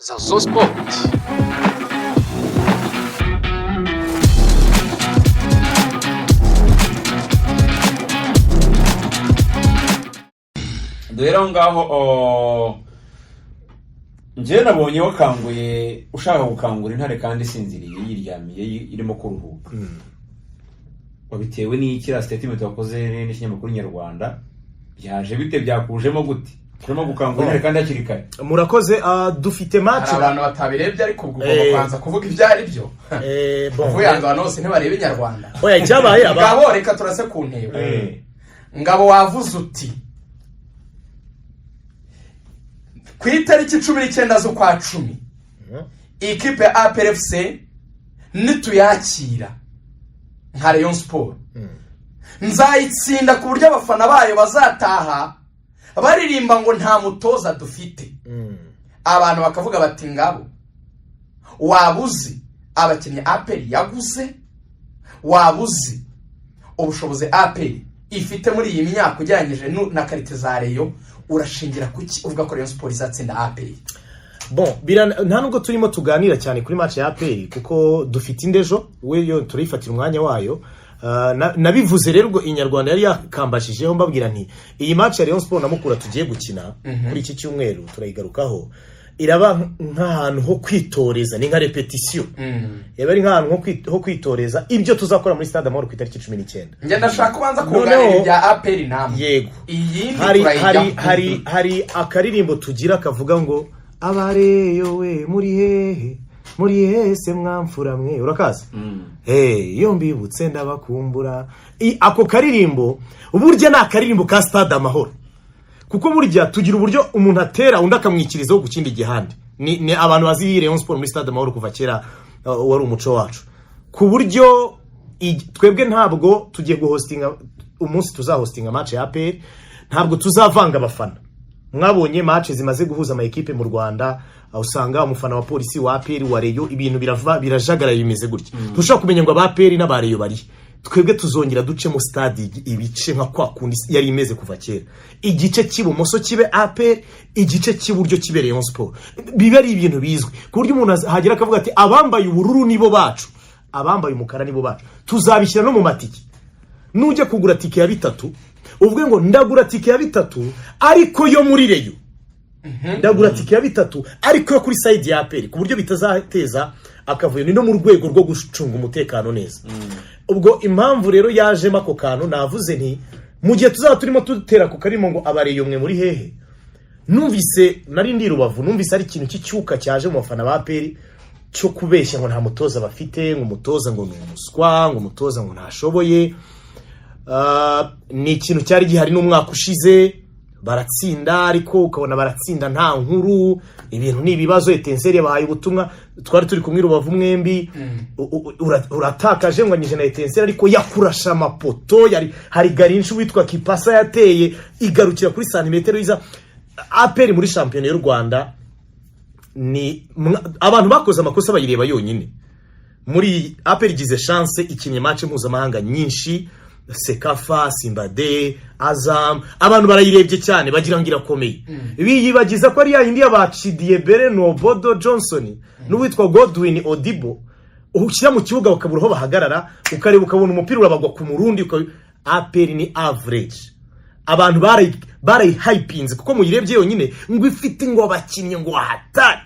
Zazo Sport. Rero ngaho nje nabonye wakanguye ushaka gukangura intare kandi sinziriye yiryamiye irimo kuruhuka. Wabitewe n'iki statement wakoze n'ikinyamakuru Nyarwanda byaje bite byakujemo gute? Turimo gukangura intare kandi akiri kare. Murakoze dufite match abantu batabirebye ariko ubwo kwanza kuvuga ibyari byo. Vuyanze abanose ntibarebe Nyarwanda. Oya cyabaye ngabo reka turase ku ntego. Ngabo wavuze uti ku itariki 19 z'ukwa 10 ikipe ya APR FC nituyakira nka Rayon Sport nzayitsinda ku buryo abafana bayo bazataha baririmba ngo nta mutoza dufite. Abantu bakavuga bati ngabo wabuzi abakinnyi APR yaguze, wabuzi ubushobozi APR ifite muri iyi myaka ujyanyije na karite za Rayon, urashingira kuki uvuga ko Rayon Sport izatsinda APR? Bon, nta nubwo turimo tuganira cyane kuri match ya APR kuko dufite indejo we yo turifatira umwanya wayo. Nabivuze rero ngo Inyarwanda yari yakambashijeho mbabwira nti iyi match ya Rayon Sport na Mukura tugiye gukina kuri iki cyumweru turayigarukaho iraba nk'ahantu ho kwitoreza, ni nka repetition. Yaba ari nk'ahantu ho kwitoreza ibyo tuzakora muri Stade Amahoro ku itariki 19. Nge ndashaka kubanza kuganira ibya APR namwe. Yego. Iyi hari akaririmbo tugira kavuga ngo abareyo we muri hese mwamfura mwe, urakaza? Iyo mbibutse ndabakumbura. Ako karirimbo burya na karirimbo ka Stade Amahoro, kuko burya tugira uburyo umuntu atera undi akamwikirizaho gukindi igihande. Ni abantu bazi Rayon Sport muri Stade Amahoro kuva kera wari umuco wacu, ku buryo twebwe ntabwo tugiye guhostinga umunsi tuzahostinga match ya APR, ntabwo tuzavanga abafana. Mwabonye match zimaze guhuza ama equipe mu Rwanda, usanga umufana wa polisi wa APR wa Rayon ibintu birajagara bimeze gutya. Tushaka kumenya ngo APR n'aba Rayon bari. Twebwe tuzongera duce mu stade ibice nka kwa kundi yari imeze kuva kera. Igice cy'ibumoso kibe APR, igice cy'iburyo kibe Rayon Sport. Bibe ari ibintu bizwi ku buryo umuntu hagera akavuga ati abambaye ubururu nibo bacu, abambaye umukara nibo bacu. Tuzabishyira no mu matiki. Nuje kugura tike ya 3 uvuge ngo ndagura tike ya 3 ariko yo muri Rayon. Ndagura tike ya 3 ariko yo kuri side ya APR ku buryo bitazateza akavuyo ni no mu rwego rwo gucunga umutekano neza. Ubwo impamvu rero yaje mako kantu navuze nti mu gihe tuzaba turimo tutera ku karimo ngo abareyo mwe muri hehe, numvise nari ndi Rubavu, numvise ari ikintu cy'icyuka cyaje mu bafana ba APR cyo kubeshya ngo nta mutoza bafite, ngo umutoza ngo ni umuswa, ngo umutoza ngo ntashoboye. Ni ikintu cyari gihari n'umwaka ushize baratsinda, ariko ukabona baratsinda nta nkuru, ibintu ni ibibazo. Etenseri yabahaye ubutumwa, twari turi kumwe Rubavu mwembi, uratakaje ngo nyije na Etenseri ariko yakurasha amapoto. Hari Garinshi witwa Kipasa yateye igarukira kuri santimetero iza. APR muri champion y'u Rwanda ni abantu bakoze amakosa bayireba yonyine. Muri APR gize chance ikinye match mpuzamahanga nyinshi, Sekafa, Simbade, Azam, abantu barayirebye cyane bagira ngo irakomeye. Biyibagiza ko ari yindi yabacidiye Bere no Bodo Johnson n'uwitwa Godwin Odibo. Ukira mu kibuga bakabura aho bahagarara, ukareba ukabona umupira urabagwa ku murundi. APR ni average. Abantu barayi hypinze kuko muyirebye yonyine ngo ifite ngo abakinnyi ngo hatari,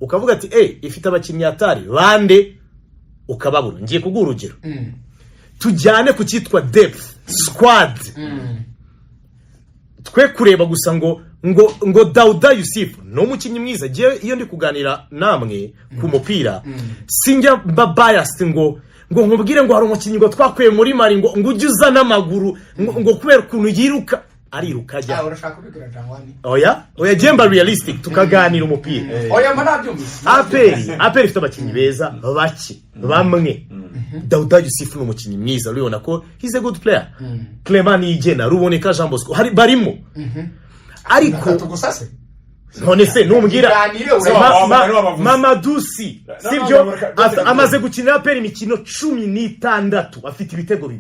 ukavuga ati ifite abakinnyi hatari bande, ukababura. Ngiye kuguha urugero. Tujyane ku cyitwa depth squad. Twe kureba gusa ngo Dauda Yusuf no umukinnyi mwiza. Je iyo ndi kuganira namwe ku mupira sinjya biased ngo nkubwire ngo hari umukinnyi ngo twakweye muri Mari ngo ujyuza n'amaguru ngo kubera ukuntu yiruka ariruka ajya. Urashaka kubigura Jangwani? Oya jemba realistic tukaganira umupira. Oya manabyumvise. APR ifite abakinnyi beza bake bamwe. Dauda Yusuf n'umukinnyi mwiza, urabona ko he's a good player. Clement Igena, Ruboneka Jean Bosco hari barimo. Ariko tugusase none se numbwira Mamadusi sibyo amaze gukina APR imikino 16 afite ibitego 2.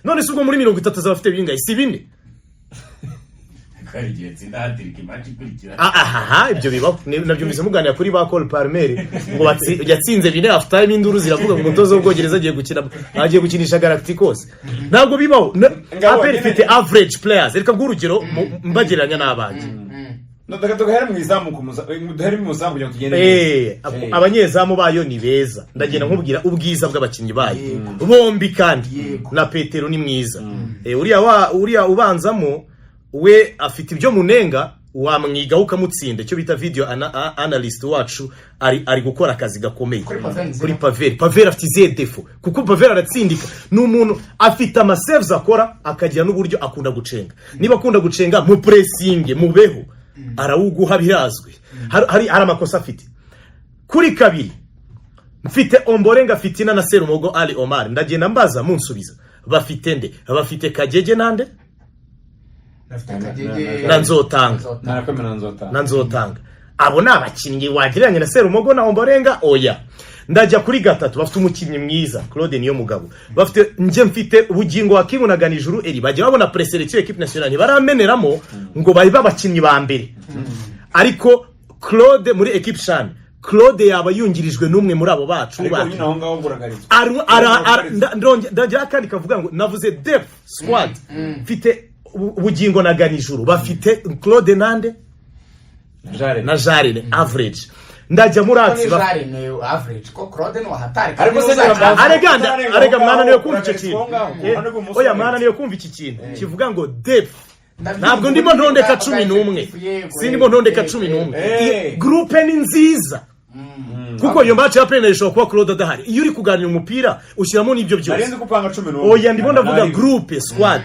None se ubwo muri 30 z'abafite bingaye si bine? hari igihe tsindahatirika imanci ikurikira aha ibyo bibaho nabyumvise muganira kuri ba Cole Palmer ngo yatsinze bine half time induru ziravuga ngo umutozo w'Ubwongereza agiye gukinisha Galacticos ntabwo bibaho APR ifite average players reka bw'urugero mbagereranya n'abandi duhere mu izamu duhere mu izamu kugira ngo tugende abanyezamu bayo ni beza ndagenda nkubwira ubwiza bw'abakinnyi bayo bombi kandi na Petero ni mwiza uriya ubanzamo we afite ibyo munenga wamwiga ukamutsinda cyo bita video analyst wacu ari gukora akazi gakomeye kuri Pavel afite izihe defo kuko Pavel aratsindika n'umuntu afite amasaves akora akagira n'uburyo akunda gucenga niba akunda gucenga mu pressing mubeho arawuguha birazwe hari amakosa afite kuri kabiri mfite Ombolenga Fitina na Serumogo Ali Omar ndagenda mbaza munsubiza bafite nde bafite Kagege nande nanzotanga abo nabakinnyi wagiranye na Serumogo na Ombolenga oya ndajya kuri gatatu bafite umukinnyi mwiza Claude niyo mugabo bafite mfite ubugingo wakibunaga ijuru eri bajya babona preselection equipe nationale barameneramo ngo bari babakinnyi ba mbere ariko Claude muri equipe shane Claude yaba yungirijwe n'umwe muri abo bacu ndajya kandi kavuga ngo navuze depth squad mfite ubugingo nagana ijuru bafite Claude nande na Jarine average ndajya muri atsi average ko Claude no hatari arega mwana niyo kumva icyo kintu oya mwana niyo kumva iki kintu kivuga ngo depth ntabwo ndimo ntondeka 11 sindimo ntondeka 11 groupe ni nziza kuko iyo match ya penalty ishobora kuba Claude adahari iyo uri kuganira umupira ushyiramo n'ibyo byose arenze kupanga 11 oya ndimo ndavuga groupe squad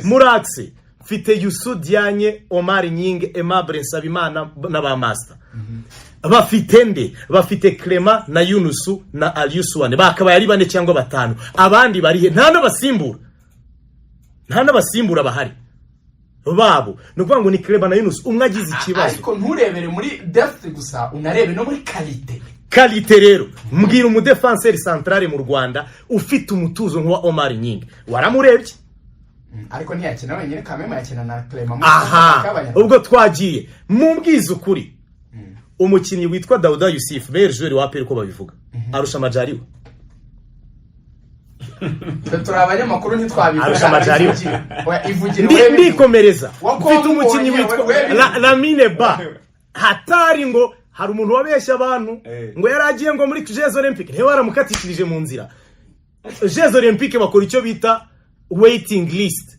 Muratse mfite Youssou Diagne Omar Nyinge Aimable Nsabimana na ba master bafite nde bafite Clement na Yunusu na Aliuswane bakaba yari bane cyangwa batanu abandi barihe nta n'abasimbura bahari babo nukuvuga ngo ni Clement na Yunusu umwe agize ikibazo ariko nturebere muri depth gusa unarebe no muri qualité rero mbwira umudefenseur central mu Rwanda ufite umutuzo nk'uwa Omar Nyinge waramurebye ariko ntiyakina wenyine Kamema yakina na Clement ubwo twagiye mumbwiza ukuri umukinnyi witwa Dauda Yusuf meilleur joueur wa APR ko babivuga arusha Majaliwa turabanyamakuru ntitwabivuga arusha Majaliwa ndikomereza mfite umukinnyi witwa Lamine Ba hatari ngo hari umuntu wabeshya abantu ngo yaragiye ngo muri Jeux Olympiques ntiwe waramukatishirije mu nzira Jeux Olympiques bakora icyo bita waiting list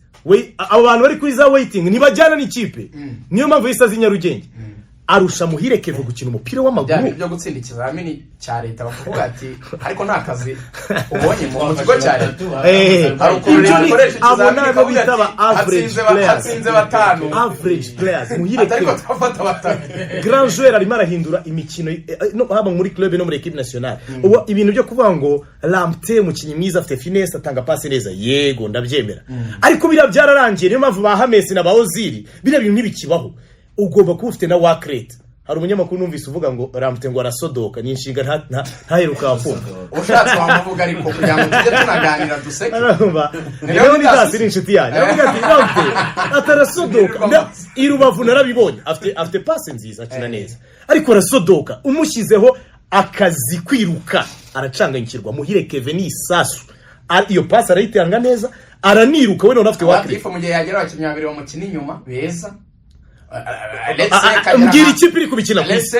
abo bantu bari kuri za waiting ntibajyana n'ikipe niyo mpamvu yisaza Nyarugenge arusha Muhire Keve gukina umupira w'amaguru byo gutsinda ikizamini cya leta bakuvuga ati ariko nta kazi ubonye mu kigo cya leta ibyo ni abona no bitaba atsinze batanu average players Muhire Keve ariko twafata batanu grand joueur arimo arahindura imikino no haba muri club no muri equipe nationale ubu ibintu byo kuvuga ngo Lamptey umukinnyi mwiza afite finesse atanga passe neza yego ndabyemera ariko bira byararangiye niyo mpamvu ba Hames na ba Ozil bira bintu ntibikibaho ugomba kuba ufite na work rate hari umunyamakuru numvise uvuga ngo Lamptey ngo arasodoka ni inshinga ntaheruka afunga ushatse wamuvuga ariko kugira ngo tujye tunaganira duseke niyo ni dasiri inshuti yanyu avuga ati Lamptey atarasodoka irubavu narabibonye afite passe nziza akina neza ariko arasodoka umushyizeho akazi kwiruka aracanganyikirwa Muhire Keve ni isasu iyo passe arayitanga neza araniruka we none afite work rate mu gihe yagera abakinnyi babiri bamukina inyuma beza mbwira ikipe iri kubikina ku isi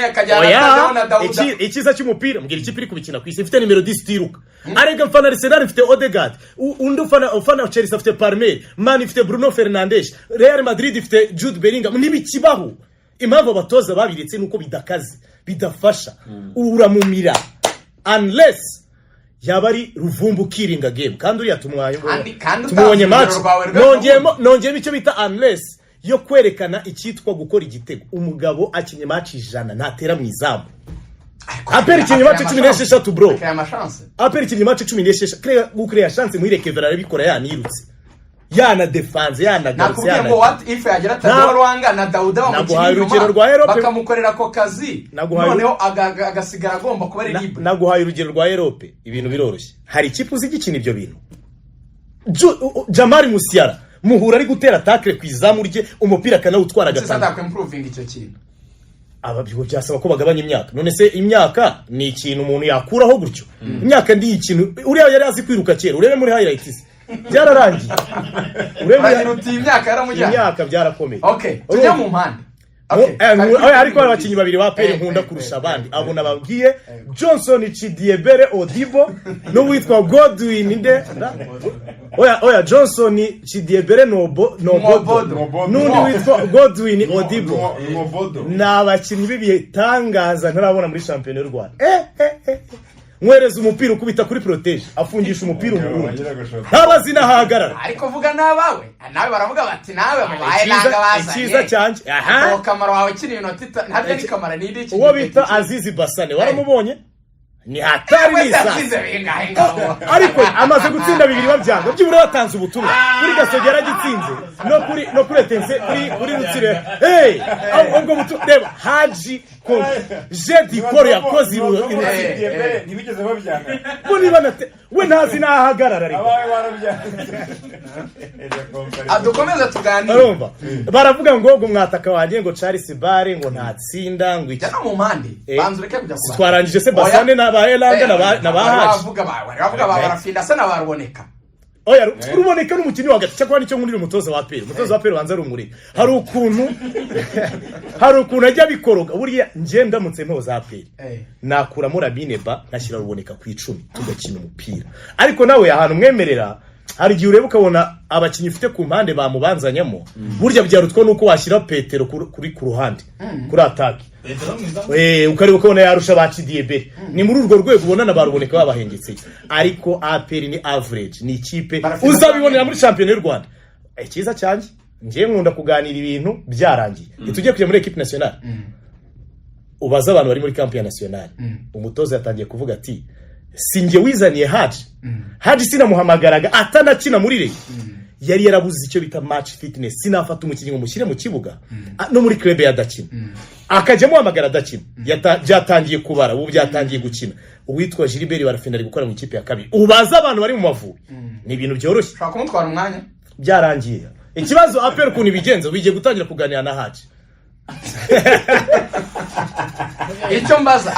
ikiza cy'umupira mbwira ikipe iri kubikina ku isi ifite nimero 10 tiruka arega mfana Arsenal ifite Odegaard undi ufana Chelsea ifite Palmer Man ifite Bruno Fernandes Real Madrid ifite Jude Bellingham ntibikibaho impamvu abatoza babiretse nuko bidakaze bidafasha uramumira unless yaba ari Ruvumbu kiringa game kandi uriya tumubonye match nongeyemo icyo bita unless yo kwerekana icyitwa gukora igitego umugabo akinye match 100 ntatera mu izamu APR ikinye match 16 bro APR ikinye match 16 gucrea chance Muhire Keve arabikora yanirutse yana defense yana garce yana nakubwiye what if yagira Tadorwanga na Dauda bamukinyuma bakamukorera ko kazi noneho agasigara agomba kuba ari libre naguhaye urugero rwa Europe ibintu biroroshye hari ikipe uzigikina ibyo bintu Jamal Musiala muhura ari gutera tackle ku izamu rye umupira akanawutwara sisa gatanu ndakwimprovinga icyo kintu ababyigo byasaba ko bagabanya imyaka none se imyaka ni ikintu umuntu yakuraho gutyo imyaka ndi ikintu uriya yari azi kwiruka kera urebe muri highlights byararangiye uragira uti imyaka yaramujyanye imyaka byarakomeye okay tujya mu mpande ariko abakinnyi babiri ba pere nkunda kurusha abandi abo nababwiye Johnson Chidiebere Odibo n'uwitwa Godwin nde oya Johnson Chidiebere Nobodo n'undi witwa Godwin Odibo n'abakinnyi b'ibitangaza ntarabona muri champion y'u Rwanda mwereza umupira ukubita kuri protege afungisha umupira umururu ntabazi nahagarara ariko vuga nabawe nawe baravuga bati nawe mubaye nanga bazanye ikiza cyanje aha kamera wawe kiri inota ntabyo ni kamera ni iki uwo bita Azizi Basane waramubonye ni hatari nisa ariko amaze gutsinda bibiri babyanga byibura batanze ubutumwa kuri Gasogera gitsinze no kuri Tense kuri Rutsire ubwo butumwa reba Haji ko Jedi Kore yakoze ntibigeze babyanga muri banate we ntazi nahagarara ariko abaye barabyanga adukomeza tuganira urumva baravuga ngo mwataka wanjye ngo Charles Bare ngo ntatsinda ngo iki no mu mpande banzureke kujya kuba twarangije se Basane n'abahelanga n'abahaje bavuga barafinda se n'abaruboneka oya ruboneka n'umukinnyi wa gatatu cyakora nicyo muri umutoza wa pere wanza rumuri hari ukuntu ajya bikoroga buriya nje ndamutse ntoza pere nakuramo Rabine Ba nashyira ruboneka ku 10 tugakina umupira ariko nawe ahantu mwemerera hari gihe ureba ukabona abakinnyi ufite ku mpande bamubanzanyamo burya byarutwa nuko washyira Petero kuri ku ruhande kuri attaque ukareba ukabona yarusha ba Chidiebere ni muri urwo rwego ubona na baruboneka babahengetse ariko APR ni average ni ikipe uzabibonera muri champion y'u Rwanda ikiza cyanje ngiye nkunda kuganira ibintu byarangiye tujye kujya muri equipe nationale ubaza abantu bari muri camp ya nationale umutoza yatangiye kuvuga ati singe wizaniye Haji sinamuhamagaraga atanakina muri reyo yari yarabuze icyo bita match fitness sinafata umukinnyi ngo mushyire mu kibuga no muri club yadakina akajya muhamagara adakina byatangiye kubara ubu byatangiye gukina uwitwa Gilbert Barafina ari gukora mu ikipe ya kabiri ubaza abantu bari mu Mavubi ni ibintu byoroshye ushaka kumutwara umwanya byarangiye ikibazo APR ukuntu ibigenza bigiye gutangira kuganira na Haji icyo mbaza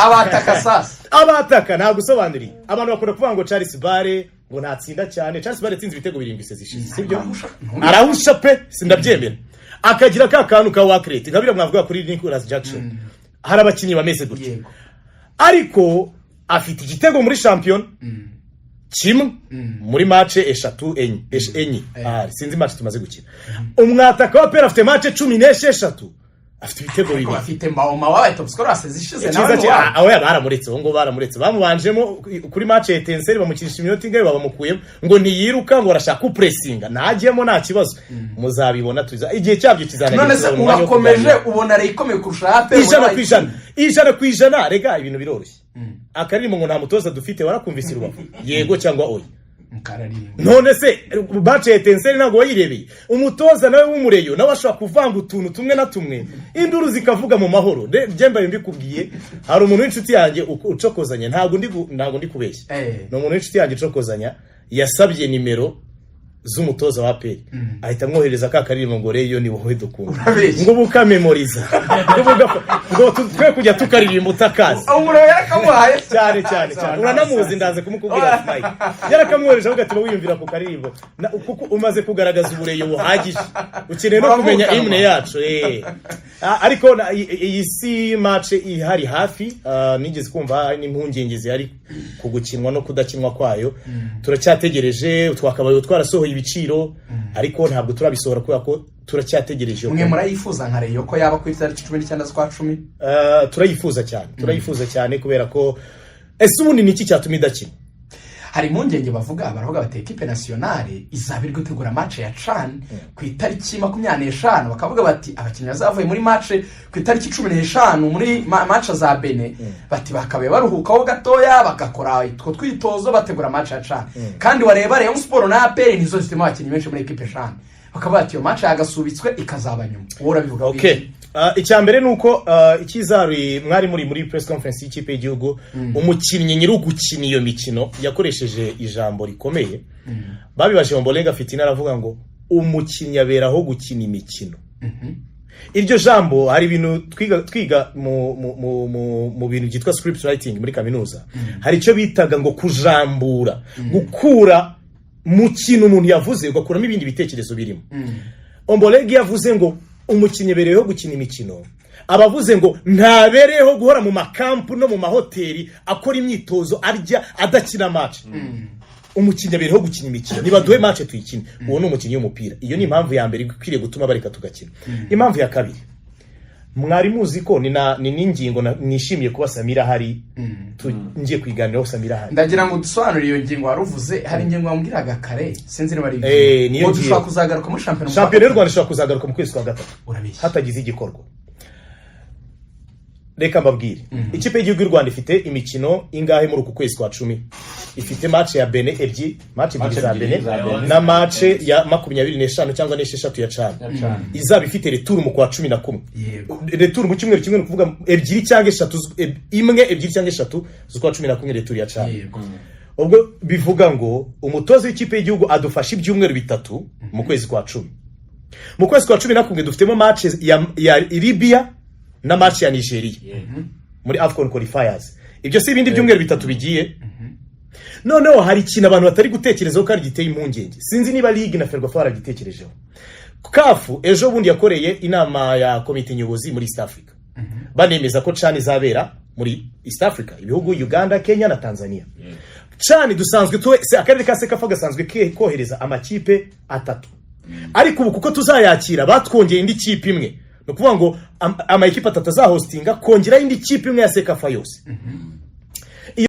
abataka nta gusobanurira abantu bakora kuvuga ngo Charles Bare ngo ntatsinda cyane Charles Bare tsinze ibitego 7 sezishize sibyo arahusha pe sindabyemera akagira ka kantu ka wakrete nkabira mwavuga kuri Nicolas Jackson hari abakinnyi bameze gutya ariko afite igitego muri champion kimwe muri match eshatu enye sinzi match tumaze gukina umwataka wa pera afite match 16 afite ibitego bibiri afite Maoma wabaye top scorer sezishize nawe aho baramuretse ngo baramuretse bamubanjemo kuri match ya Etincelle bamukinisha iminota ingahe babamukuyemo ngo ntiyiruka ngo arashaka pressinga najyemo nta kibazo muzabibona tuza igihe cyabyo kizana none se urakomeje ubona rekomeye kurusha APR ijana ku ijana rega ibintu biroroshye akarimo ngo nta mutoza dufite warakumvise Rubavu yego cyangwa oya none se match ya Etincelle ntago wayirebeye umutoza nawe w'umureyo nawe ashobora kuvanga utuntu tumwe na tumwe induru zikavuga mu mahoro byembaye mbikubwiye hari umuntu w'inshuti yanjye ucokozanya ntago ndi kubeshya no umuntu w'inshuti yanjye ucokozanya yasabye nimero z'umutoza wa APR ahita amwohereza ka karirimbo ngo reyo ni wowe dukunda ngo bukamemoriza ngo twe kujya tukaririmba utakazi umuro yarakamuhaye cyane uranamuzi ndaze kumukubwira Mike yarakamwohereje avuga ati wiyumvira ku karirimbo kuko umaze kugaragaza ubureyo buhagije ukeneye no kumenya imne yacu ariko iyi si match ihari hafi nigeze kumva n'impungenge zihari kugukinwa no kudakinwa kwayo turacyategereje twakabaye twarasohoye ibiciro ariko ntabwo turabisohora kubera ko turacyategereje mwe murayifuza nka Rayon ko yaba ku itariki 19 z'ukwa 10 turayifuza cyane kubera ko ese ubundi niki cyatuma idakina hari impungenge baravuga bati equipe nationale izabiri gutegura match ya CHAN ku itariki 25 bakavuga bati abakinnyi bazavuye muri match ku itariki 15 muri match za Benin bati bakabaye baruhukaho gatoya bagakora itwo twitozo bategura match ya CHAN kandi wareba Rayon Sport na APR nizo zitema abakinnyi benshi muri equipe CHAN bakaba bati yo match yagasubitswe ikazaba nyuma wora bivuga icyambere nuko ikizari mwari muri press conference y'ikipe y'igihugu umukinnyi nyirugukina iyo mikino yakoresheje ijambo rikomeye babibaje Ombolenga Fitina aravuga ngo umukinnyi aberaho gukina imikino. Iryo jambo hari ibintu twiga mu bintu byitwa script writing muri kaminuza. Hari icyo bitaga ngo kujambura, gukura mu kintu umuntu yavuze ugakuramo ibindi bitekerezo birimo. Ombolegi yavuze ngo umukinnyi abereyeho gukina imikino, abavuze ngo ntabereyeho guhora mu makampu no mu mahoteli akora imyitozo arya adakina match. Umukinnyi abereyeho gukina imikino, niba duhe match tuyikine, uwo ni umukinnyi w'umupira. Iyo ni impamvu ya mbere ikwiriye gutuma bareka tugakina. Impamvu ya kabiri, mwari muzi ko ni n'ingingo nishimiye kuba Samira hari, ngiye kwiganiraho Samira hari. Ndagira ngo dusobanure iyo ngingo waruvuze. Hari ingingo wambwiraga kare sinzi niba ari niyo dushaka kuzagaruka mu shampiyona y'u Rwanda, ishobora kuzagaruka mu kwezi kwa gatatu hatagize igikorwa. Reka mbabwire, ikipe y'igihugu y'u Rwanda ifite imikino ingahe muri uku kwezi kwa 10? Ifite match ya Benin ebyiri, match za Benin na match ya 25 cyangwa 26 ya Chad. Izaba ifite retour mu kwa 11. Retour mu cyumweru kimwe, kuvuga ebyiri cyangwa eshatu, imwe ebyiri cyangwa eshatu z'ukwa 11 retour ya Chad. Ubwo bivuga ngo umutoza w'ikipe y'igihugu adufasha ibyumweru bitatu mu kwezi kwa 10. Mu kwezi kwa 11 dufitemo match ya Libya na match ya Nigeria muri AFCON qualifiers. Ibyo si ibindi byumweru bitatu bigiye. Noneho hari ikintu abantu batari gutekerezaho kandi giteye impungenge. Sinzi niba Ligue na Ferwafa baragitekerejeho. CAF ejo bundi yakoreye inama ya komite nyobozi muri East Africa. Banemeza ko CHAN izabera muri East Africa, ibihugu Uganda, Kenya na Tanzania. CHAN dusanzwe akarere ka Sekafa gasanzwe kohereza amakipe 3. Ariko ubu kuko tuzayakira batwongeye indi kipe imwe. No kuvuga ngo ama ekipa 3 azahostinga kongera indi kipe imwe ya Sekafa yose.